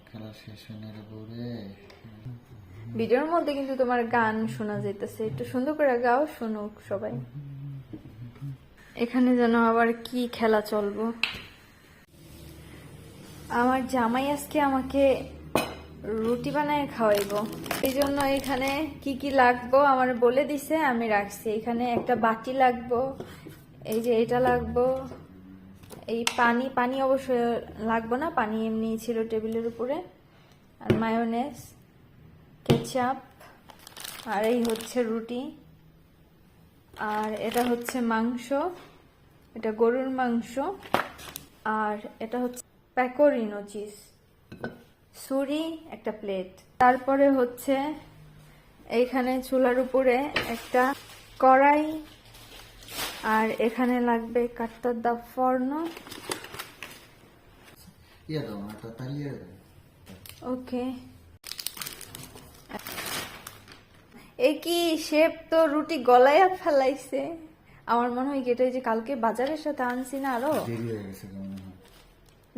খেলা শেষ হয় না রে বউরে। ভিডিওর মধ্যে কিন্তু তোমার গান শোনা যাইতেছে, একটু সুন্দর করে গাও, শুনুক সবাই। এখানে যেন আবার কি খেলা চলবো। আমার জামাই আজকে আমাকে রুটি বানায় খাওয়াইবো, এই জন্য এখানে কি কি লাগবো আমার বলে দিছে, আমি রাখছি। এখানে একটা বাটি লাগবো, এই যে এটা লাগবো, এই পানি অবশ্য লাগবো না, পানি এমনি ছিল টেবিলের উপরে, আর মায়োনেজ, কেচাপ, আর এই হচ্ছে রুটি, আর এটা হচ্ছে মাংস, এটা গরুর মাংস, আর এটা হচ্ছে প্যাকোরিনো চিজ, ছুরি, একটা প্লেট। তারপরে হচ্ছে এইখানে চুলার উপরে একটা কড়াই, আর এখানে লাগবে কাট্টার দা ফর্ন। ইয়ে দাও না, একটা তালিয়ে দাও। ওকে, এ কি শেপ তো রুটি গলাইয়া ফেলাইছে। আমার মনে হয় কি এটা যে কালকে বাজারের সাথে আনছি না, আরো দেরি হয়ে গেছে কেমন হয়।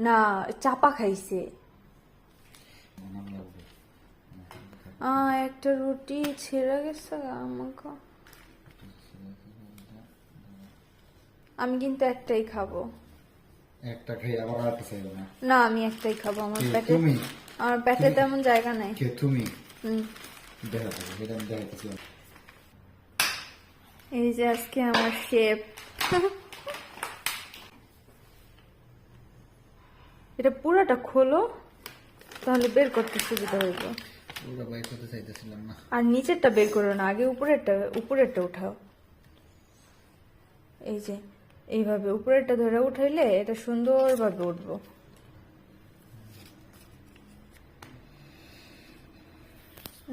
না চাপা খাইছে। নাম লাগবে। একটা রুটি ছেড়ে গেছে আমাকে। আমি কিন্তু একটাই খাবো। একটা খাই আবার আরেকটা চাইবে না? না, আমি একটাই খাবো, আমার কে পেটে, তুমি? আমার পেটে তেমন জায়গা নাই। কে তুমি? হুম, দেখাতে সেটা আমি দেখাতেছি। এই যে আজকে আমার শেপ। এটা পুরোটা খোলো, তাহলে বের করতে সুবিধা হইব। ওরা বাইক করতে চাইতেছিলাম না। আর নিচেরটা বের করো না, আগে উপরেরটা উঠাও। এই যে এইভাবে উপরেরটা ধরে উঠাইলে এটা সুন্দরভাবে উঠবো।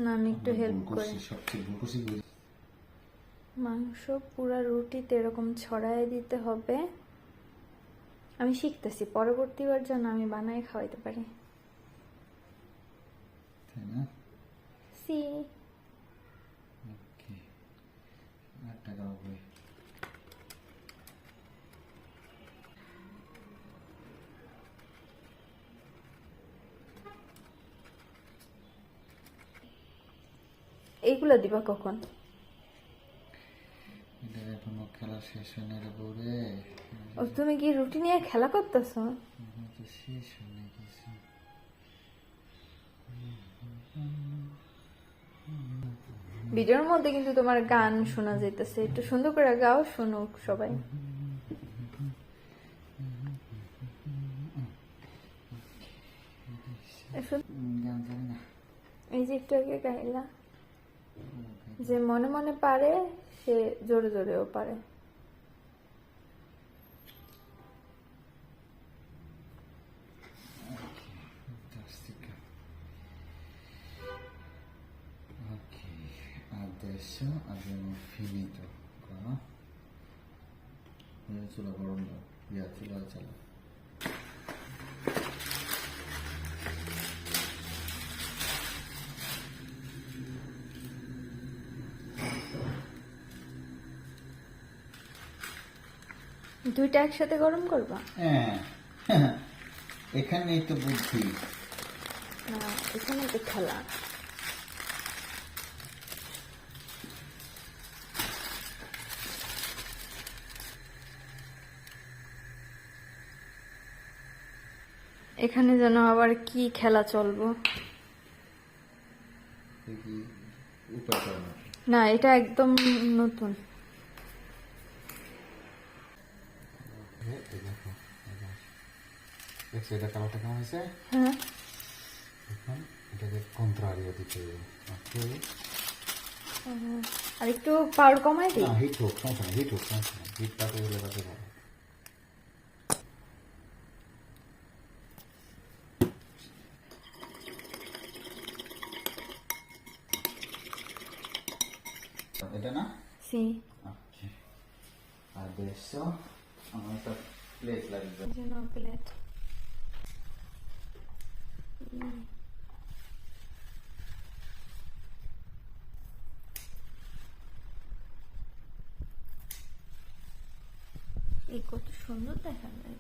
না, আমি একটু হেল্প করি। সবচেয়ে ভুল করছি। মাংস পুরা রুটিতে এরকম ছড়াই দিতে হবে। আমি শিখতেছি, পরবর্তীবার যেন আমি বানাই খাওয়াইতে পারি। তাই না? সি ওকে, আর টাকা হবে। এইগুলা দিবা কখন? এটা এখনো খেলা শেষ হয় না রে বউরে। ও, তুমি কি রুটি নিয়ে খেলা করতেছো? তো শেষ হয় না কিছু। ভিডিওর মধ্যে কিন্তু তোমার গান শোনা যাইতেছে, একটু সুন্দর করে গাও, শুনুক সবাই। গান জানি না। এই যে একটু আগে গাইলা, যে মনে মনে পারে সে জোরে জোরেও পারে। Ok, adesso abbiamo finito qua. Sulla colonna, via, sulla cella. দুইটা একসাথে গরম করবা? এখানেই তো বুদ্ধি। না, এখানে তো খেলা। এখানে যেন আবার কি খেলা চলবো। উপায় করে না। না, এটা একদম নতুন। দেখছো এটা কালারটা কেমন হয়েছে? হ্যাঁ, এখন এটাকে কন্ট্রারিও দিতে হবে। ওকে, আর একটু পাউডার কমাই দিই। না হিট হোক, সমস্যা নেই, হিট হোক, সমস্যা নেই, হিট পাতে গেলে পাতে ভালো। এটা না? সি, Ok, adesso una plate লাগবে। যেন প্লেট। এই কত সুন্দর দেখা যায়।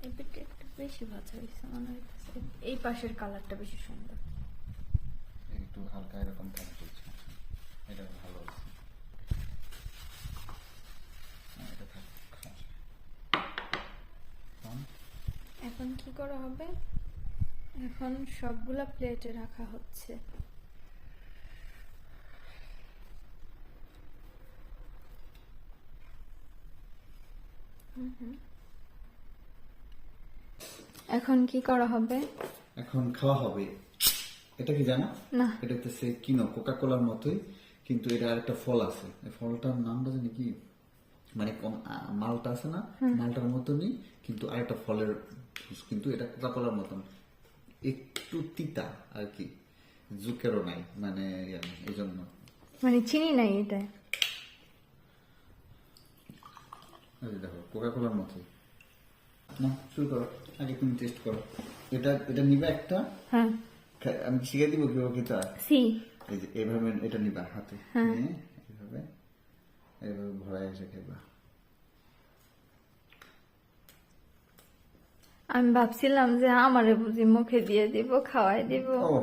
এই পিঠটা একটু বেশি ভাজা হয়েছে মনে হচ্ছে, এই পাশের কালারটা বেশি সুন্দর। একটু হালকা এরকম কাজ করছে, এটা ভালো আছে। এটা থাক, খাওয়া যায়। এখন কি করা হবে? এখন সবগুলা প্লেটে রাখা হচ্ছে। এখন কি করা হবে? এখন খাওয়া হবে। এটা কি জানো? না। এটা হচ্ছে কিনো, কোকা কোলার মতোই, কিন্তু এটা আরেকটা ফল আছে। এই ফলটার নামটা জানি কি, মানে মালটা আছে না, মালটার মতনই কিন্তু আরেকটা ফলের জুস, কিন্তু এটা কোকা কোলার মতন, একটু তিতা আর কি, জুকেরও নাই, মানে এই জন্য। মানে চিনি নাই এটা? দেখো কোকা কোলার মতোই না। শুরু করো, আগে তুমি টেস্ট করো। এটা এটা নিবা একটা, হ্যাঁ আমি শিখে দিব কিভাবে খেতে হয়। সি এই যে এইভাবে এটা নিবা হাতে নিয়ে, এইভাবে এইভাবে ভরাই এসে খেবা। আমি ভাবছিলাম যে আমারে বুঝি মুখে দিয়ে দিব, খাওয়াই দিব। ও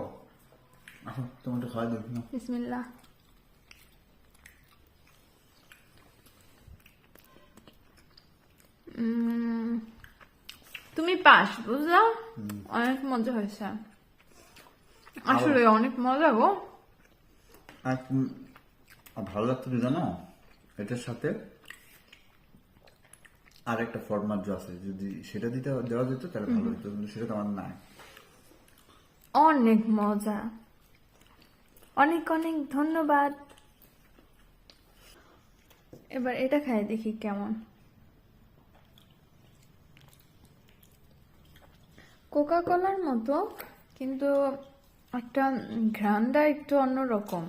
আচ্ছা, তোমাকে খাওয়াই দেব না। বিসমিল্লাহ। তুমি পাস, বুঝলা? অনেক মজা হয়েছে, আসলে অনেক মজা গো। আর ভালো লাগতো কি জানো, এটার সাথে আর একটা ফরমাট আছে, যদি সেটা দিতে দেওয়া যেত তাহলে ভালো হতো, কিন্তু সেটা তো আমার নাই। অনেক মজা, অনেক অনেক ধন্যবাদ। এবার এটা খাই দেখি কেমন। কোকা কোলার মতো, কিন্তু একটা ঘ্রাণটা একটু অন্যরকম।